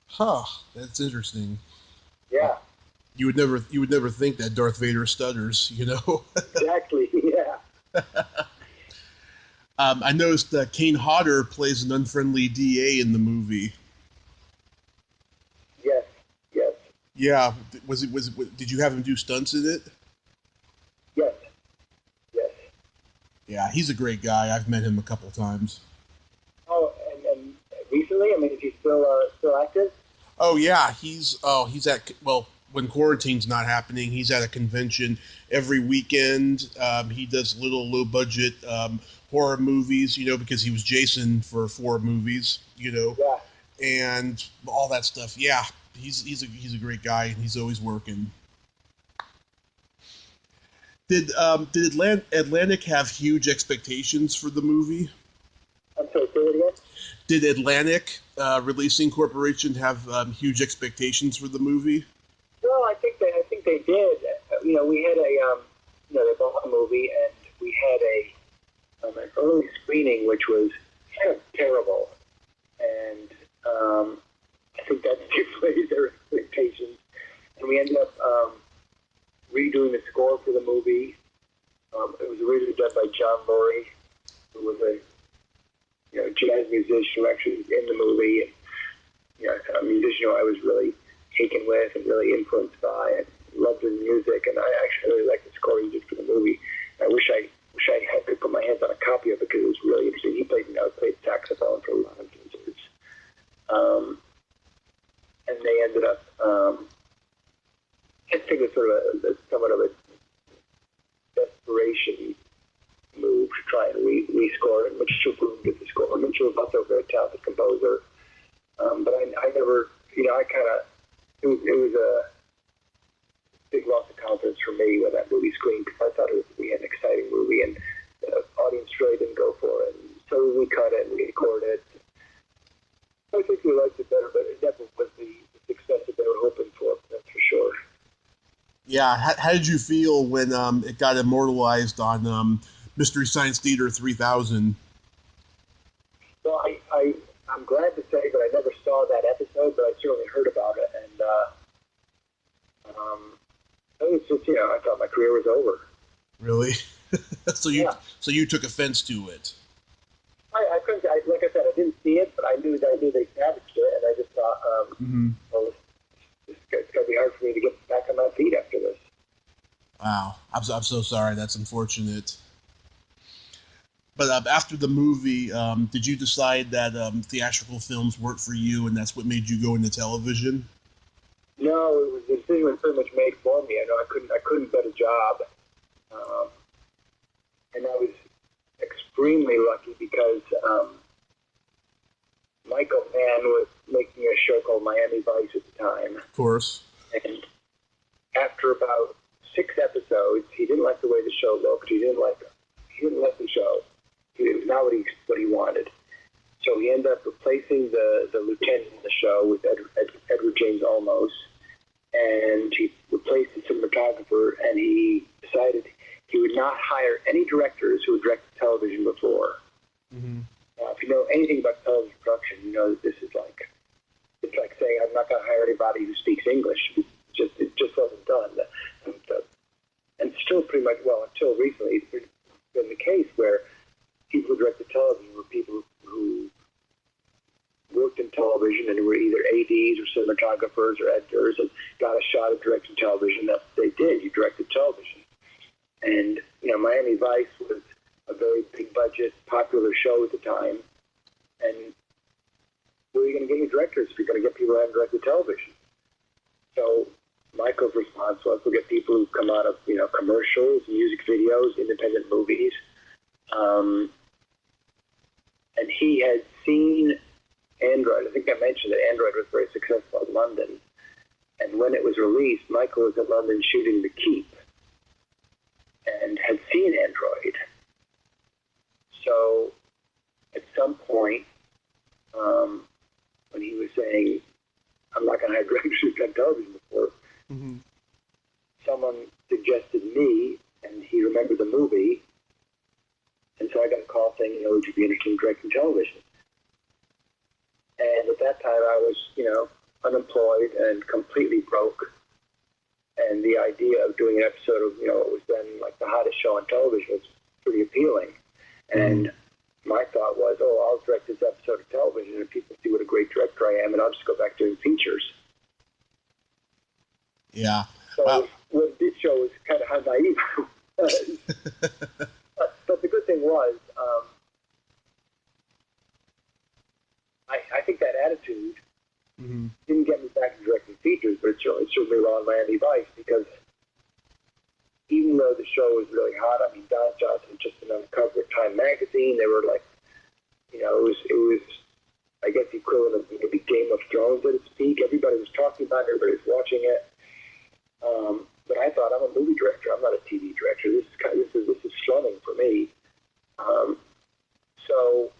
Huh, that's interesting. Yeah. You would never think that Darth Vader stutters, you know? Exactly, yeah. I noticed that Kane Hodder plays an unfriendly DA in the movie. Yes. Yeah, did you have him do stunts in it? Yes. Yeah, he's a great guy. I've met him a couple times. Oh, and recently, I mean, is he still active? Oh yeah, he's at, well, when quarantine's not happening, he's at a convention every weekend. He does little low budget horror movies, you know, because he was Jason for 4 movies, you know. Yeah. And all that stuff. Yeah, he's a great guy, and he's always working. Did Atlantic have huge expectations for the movie? I'm sorry, say it again? Did Atlantic Releasing Corporation have huge expectations for the movie? Well, I think they did. You know, we had they bought the movie, and we had an early screening, which was kind of terrible, and I think that deflated their expectations. And we ended up redoing the score for the movie. It was originally done by John Laurie, who was a jazz musician who actually was in the movie, and a musician who I was really taken with and really influenced by, and loved his music, and I actually really liked the score he did for the movie. And I wish I could put my hands on a copy of it, because it was really interesting. He played saxophone for a lot of concerts. And they ended up, I think it was sort of somewhat of a desperation move to try and rescore it. Mitchell Bloom did the score. Mitchell was also a very talented composer. But I never, it was a big loss of confidence for me when that movie screened, because I thought it would be an exciting movie, and the audience really didn't go for it. And so we cut it and we recorded it. I think we liked it better, but it definitely was the success that they were hoping for, that's for sure. Yeah, how did you feel when it got immortalized on Mystery Science Theater 3000? Well, I'm glad to say that I never saw that episode, but I certainly heard about it, and it was just, I thought my career was over. Really? So you took offense to it? I couldn't. Like I said, I didn't see it, but I knew they savaged it, and I just thought, well, it's going to be hard for me to get back on my feet after this. Wow, I'm so sorry. That's unfortunate. But after the movie, did you decide that theatrical films weren't for you, and that's what made you go into television? No, the decision was pretty much made for me. I know I couldn't get a job, and I was extremely lucky because Michael Mann was making a show called Miami Vice at the time. Of course. And after about 6 episodes, he didn't like the way the show looked. He didn't like the show. It was not what he wanted. So he ended up replacing the lieutenant in the show with Edward James Olmos, and he replaced the cinematographer, and he decided he would not hire any directors who had directed television before. Mm-hmm. If you know anything about television production, you know that it's like saying I'm not going to hire anybody who speaks English. It just wasn't done, and still pretty much, well, until recently, it's been the case where people who directed television were people who worked in television and were either ADs or cinematographers or editors and got a shot at directing television. That they did. You directed television. And, Miami Vice was a very big budget, popular show at the time. And where are you going to get your directors if you're going to get people who haven't directed television? So Michael's response was to get people who come out of, commercials, music videos, independent movies. And he had seen Android. I think I mentioned that Android was very successful in London. And when it was released, Michael was in London shooting The Keep. and had seen Android. So at some point, when he was saying, I'm not going to have directors who've done television before, mm-hmm. someone suggested me, and he remembered the movie, and so I got a call saying, would you be interested in directing television? And at that time, I was, unemployed and completely broke. And the idea of doing an episode of, what was then like the hottest show on television was pretty appealing. And my thought was, I'll direct this episode of television and people see what a great director I am, and I'll just go back doing features. Yeah. So wow. What this show was kind of how naive I was. but the good thing was, I think that attitude didn't get me back to directing features, but it certainly on Miami Vice, because even though the show was really hot, I mean, Don Johnson had just been on the cover of Time magazine. They were like, it was, I guess, the equivalent of maybe Game of Thrones at its peak. Everybody was talking about it. Everybody was watching it. But I thought, I'm a movie director. I'm not a TV director. This is slumming for me. So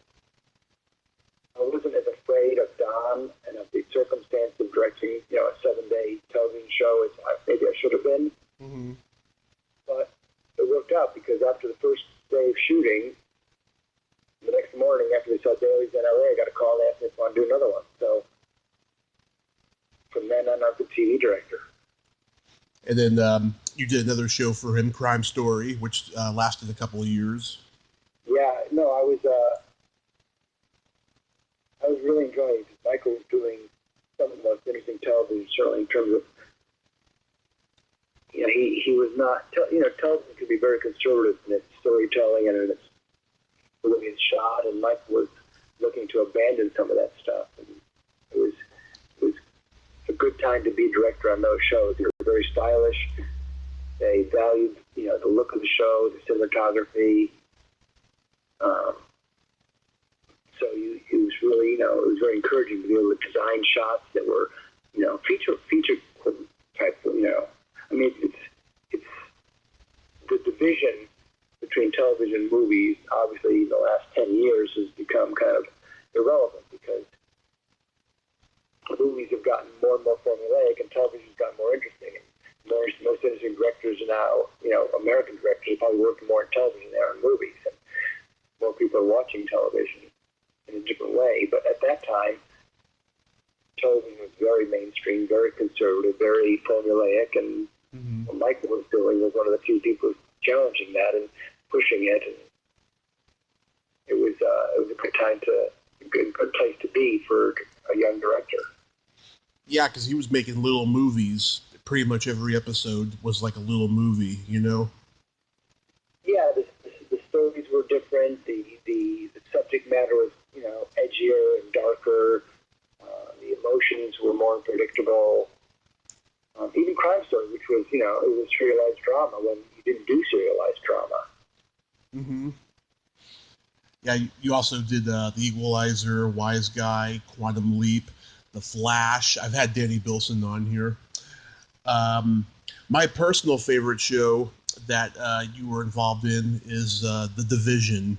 I wasn't as afraid of Don and of the circumstance of directing, a 7-day television show as maybe I should have been. Mm-hmm. But it worked out, because after the first day of shooting, the next morning after we saw Dailies in LA, I got a call and asked me if I want to do another one. So from then on, I was the TV director. And then you did another show for him, Crime Story, which lasted a couple of years. Yeah, no, I was really enjoying it. Michael was doing some of the most interesting television, certainly in terms of, he was not, television could be very conservative in its storytelling and in its the way it's shot, and Michael was looking to abandon some of that stuff. And it was a good time to be a director on those shows. They were very stylish. They valued, the look of the show, the cinematography. So it was really, it was very encouraging to be able to design shots that were, feature type of, I mean, it's the division between television and movies, obviously, in the last 10 years has become kind of irrelevant, because movies have gotten more and more formulaic and television's gotten more interesting. And most interesting directors are now, American directors are probably working more in television than they are in movies. And more people are watching television in a different way. But at that time, television was very mainstream, very conservative, very formulaic, and what Michael was doing was one of the few people challenging that and pushing it. And it was a good time good place to be for a young director. Yeah, because he was making little movies. Pretty much every episode was like a little movie, Yeah, the stories were different. The subject matter was, edgier and darker. The emotions were more unpredictable. Even Crime Story, which was, it was serialized drama when you didn't do serialized drama. Mm-hmm. Yeah, you also did The Equalizer, Wise Guy, Quantum Leap, The Flash. I've had Danny Bilson on here. My personal favorite show that you were involved in is The Division.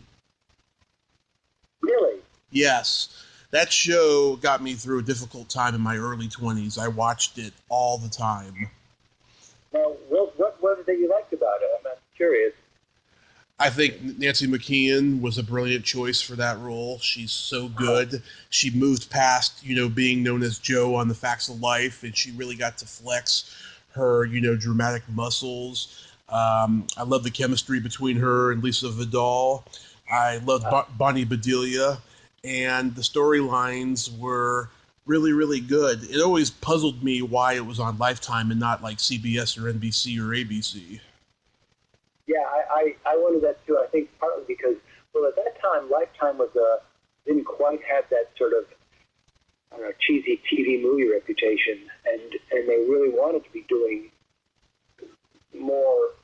Really? Yes. That show got me through a difficult time in my early 20s. I watched it all the time. Now, what was it that you liked about it? I'm curious. I think Nancy McKeon was a brilliant choice for that role. She's so good. She moved past, being known as Jo on The Facts of Life, and she really got to flex her, dramatic muscles. I love the chemistry between her and Lisa Vidal. I loved Bonnie Bedelia, and the storylines were really, really good. It always puzzled me why it was on Lifetime and not like CBS or NBC or ABC. Yeah, I wondered that too. I think partly because, at that time, Lifetime didn't quite have that sort of, cheesy TV movie reputation, and they really wanted to be doing more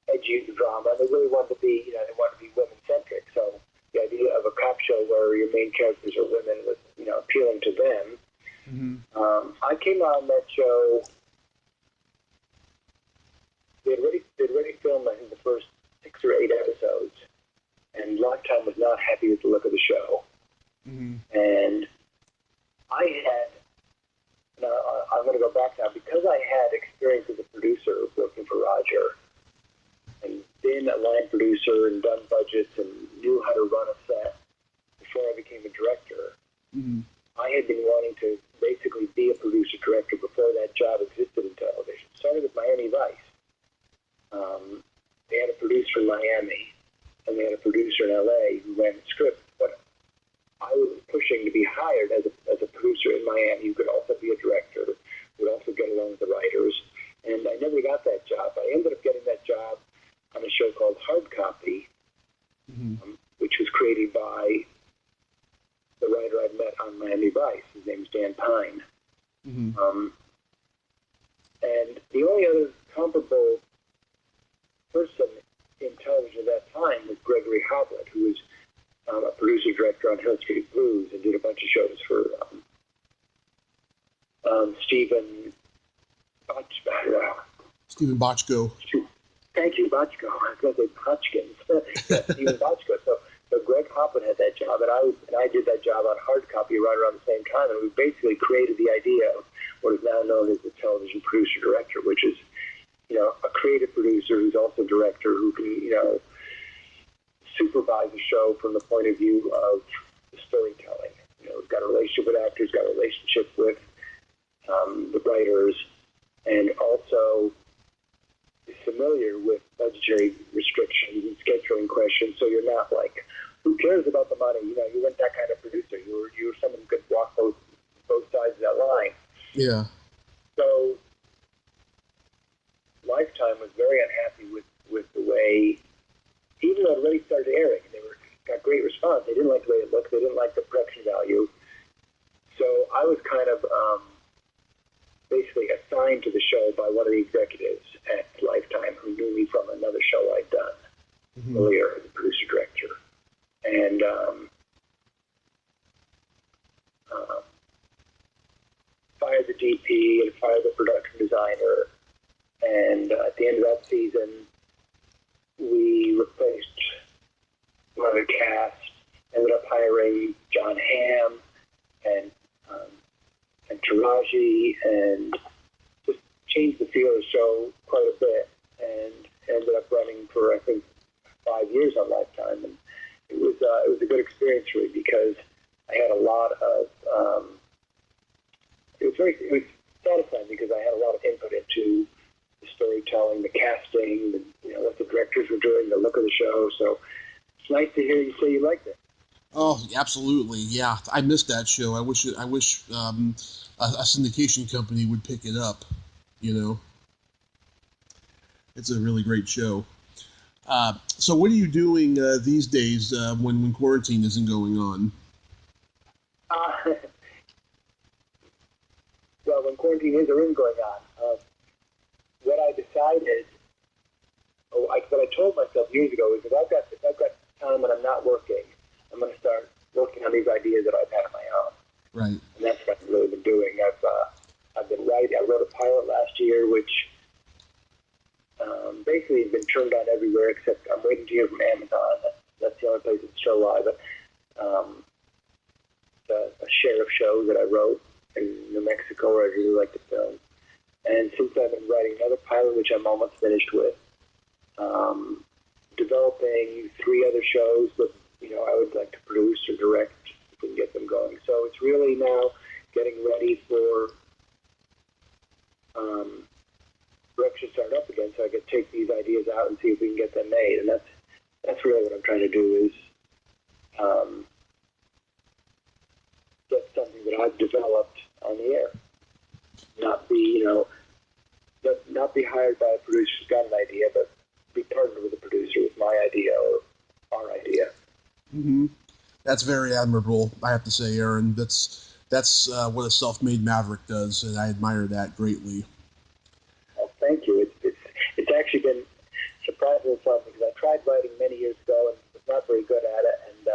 edgy drama. They really wanted to be, they wanted to be women-centric. So the idea of a cop show where your main characters are women was, appealing to them. Mm-hmm. I came on that show. They had already they'd already filmed, I think, the first 6 or 8 episodes, and Lifetime was not happy with the look of the show. Mm-hmm. And I had, now I'm going to go back now, because I had experience as a producer working for Roger, and been a line producer and done budgets and knew how to run a set before I became a director. Mm-hmm. I had been wanting to basically be a producer-director before that job existed in television. Started with Miami Vice. They had a producer in Miami, and they had a producer in LA who ran the script. But I was pushing to be hired as a producer in Miami who could also be a director, would also get along with the writers. And I never got that job. I ended up getting that job on a show called Hard Copy, which was created by the writer I met on Miami Vice. His name is Dan Pine. Mm-hmm. And the only other comparable person in television at that time was Gregory Hoblet, who was a producer-director on Hill Street Blues and did a bunch of shows for Stephen Bochco. Thank you, Bochco. I was going to say Hotchkins. Yeah, Stephen Bochco. So Greg Hopland had that job, and I did that job on Hard Copy right around the same time, and we basically created the idea of what is now known as the television producer-director, which is, a creative producer who's also director who can, supervise a show from the point of view of the storytelling. He's got a relationship with actors, got a relationship with the writers, and also is familiar with budgetary restrictions and scheduling questions, so you're not like, who cares about the money? You weren't that kind of producer. You were someone who could walk both sides of that line. Yeah. So Lifetime was very unhappy with the way, even though it already started airing, and got great response. They didn't like the way it looked. They didn't like the production value. So I was kind of basically assigned to the show by one of the executives at Lifetime who knew me from another show I'd done earlier as a producer-director. And fired the DP and fired the production designer. And at the end of that season, we replaced one of the cast, ended up hiring John Hamm and Taraji, and just changed the feel of the show quite a bit, and ended up running for, I think, 5 years on Lifetime. And it was a good experience for me because I had a lot of it was satisfying because I had a lot of input into the storytelling, the casting, what the directors were doing, the look of the show. So it's nice to hear you say you liked it. Oh, absolutely, yeah. I missed that show. I wish a syndication company would pick it up. It's a really great show. So what are you doing these days when quarantine isn't going on? Well, when quarantine is or isn't going on, what I decided, what I told myself years ago is if I've got time when I'm not working, I'm going to start working on these ideas that I've had on my own. Right. And that's what I've really been doing. I've been writing. I wrote a pilot last year, which basically has been turned on everywhere except I'm waiting to hear from Amazon. That's the only place it's still live. But a sheriff show that I wrote in New Mexico where I really like to film. And since I've been writing another pilot, which I'm almost finished with, developing 3 other shows that I would like to produce or direct if we can get them going. So it's really now getting ready for production start up again, so I could take these ideas out and see if we can get them made. And that's really what I'm trying to do is get something that I've developed on the air. Not be not be hired by a producer who's got an idea, but be partnered with a producer with my idea or our idea. Mm-hmm. That's very admirable, I have to say, Aaron. That's what a self-made maverick does, and I admire that greatly. Well, thank you. It's actually been surprisingly fun because I tried writing many years ago and was not very good at it. And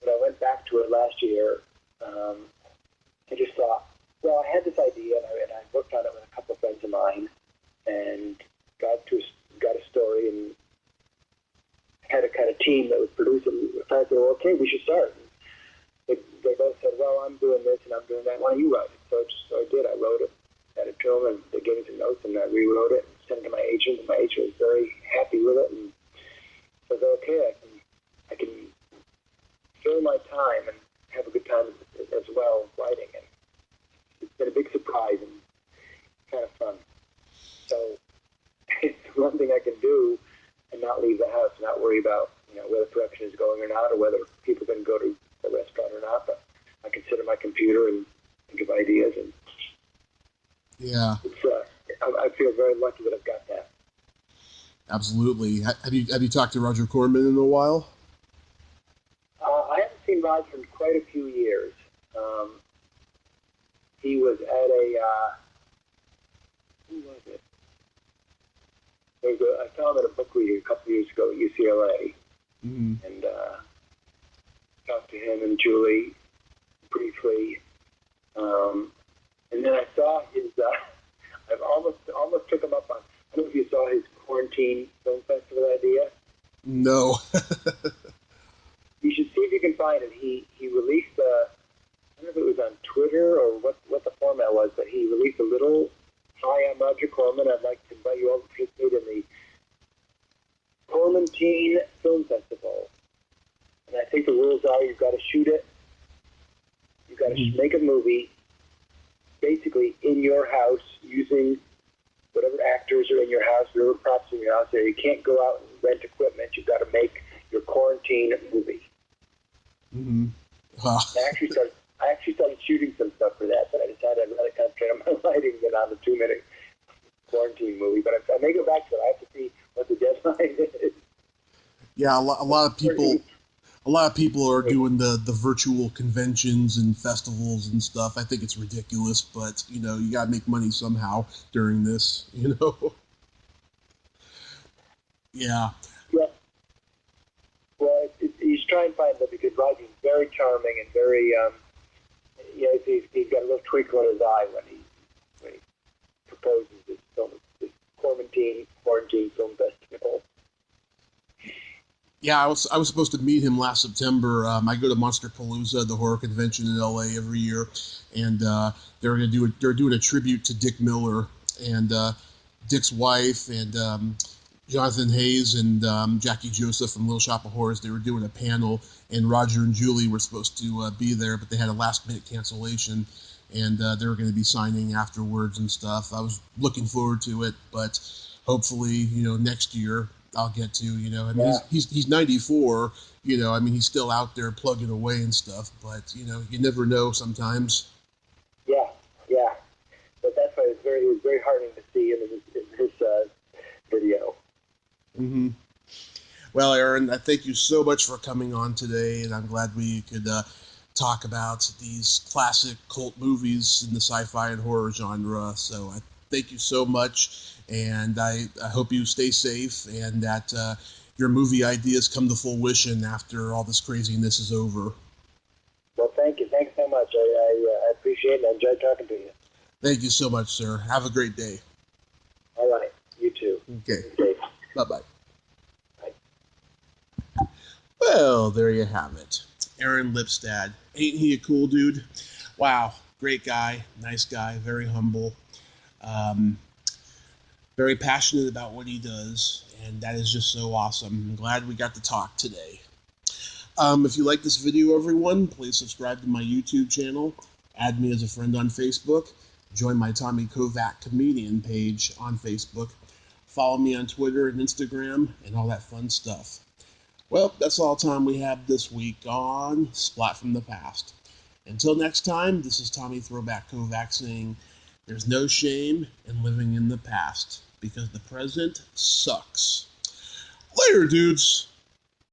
when I went back to it last year, I just thought, well, I had this idea and I worked on it with a couple of friends of mine and got to a hey, we should start. They both said, well, I'm doing this and I'm doing that. Why don't you write it? So I did. I wrote it, sent it to them, and they gave me some notes, and I rewrote it and sent it to my agent. And my agent was very happy with it, and said, okay, I can fill my time and have a good time as well writing. And it's been a big surprise and kind of fun. So it's one thing I can do and not leave the house, not worry about whether production is going or not, or whether people can go to the restaurant or not. But I can sit at my computer and think of ideas, and yeah, I feel very lucky that I've got that. Absolutely. Have you talked to Roger Corman in a while? I haven't seen Roger in quite a few years. He was at a who was it? I saw him at a book reading a couple years ago at UCLA, and talked to him and Julie briefly, and then I saw his. I've almost took him up on. I don't know if you saw his quarantine film festival idea. No. You should see if you can find it. He released I don't know if it was on Twitter or what the format was, but he released a little. Hi, I'm Roger Corman. I'd like to invite you all to participate in the Quarantine Film Festival. And I think the rules are you've got to shoot it. You've got to make a movie basically in your house using whatever actors are in your house, whatever props in your house. There, you can't go out and rent equipment. You've got to make your quarantine movie. Mm-hmm. Wow. I actually started shooting some stuff for that, but I decided I'd rather concentrate on my writing than on the 2-minute quarantine movie. But I may go back to it. I have to see what the deadline is. Yeah, a lot of people are doing the virtual conventions and festivals and stuff. I think it's ridiculous, but you got to make money somehow during this. Yeah. Yeah. Well, you should try and find them because Roger's very charming and very, he's got a little twinkle in his eye when he proposes this quarantine film festival. Yeah, I was supposed to meet him last September. I go to Monster Palooza, the horror convention in LA every year, and they're doing a tribute to Dick Miller and Dick's wife and Jonathan Hayes and Jackie Joseph from Little Shop of Horrors. They were doing a panel, and Roger and Julie were supposed to be there, but they had a last-minute cancellation, and they were going to be signing afterwards and stuff. I was looking forward to it, but hopefully, next year I'll get to. He's 94. He's still out there plugging away and stuff, but you never know sometimes. Yeah. But that's why it was very heartening to see him in his video. Mm-hmm. Well, Aaron, I thank you so much for coming on today, and I'm glad we could talk about these classic cult movies in the sci-fi and horror genre. So I thank you so much, and I hope you stay safe and that your movie ideas come to fruition after all this craziness is over. Well, thank you. Thanks so much. I appreciate it. I enjoyed talking to you. Thank you so much, sir. Have a great day. All right. You too. Okay. Bye-bye. Bye. Well, there you have it. Aaron Lipstadt. Ain't he a cool dude? Wow. Great guy. Nice guy. Very humble. Very passionate about what he does. And that is just so awesome. I'm glad we got to talk today. If you like this video, everyone, please subscribe to my YouTube channel. Add me as a friend on Facebook. Join my Tommy Kovac comedian page on Facebook. Follow me on Twitter and Instagram and all that fun stuff. Well, that's all time we have this week on Splat from the Past. Until next time, this is Tommy Throwback Kovac saying, there's no shame in living in the past because the present sucks. Later, dudes.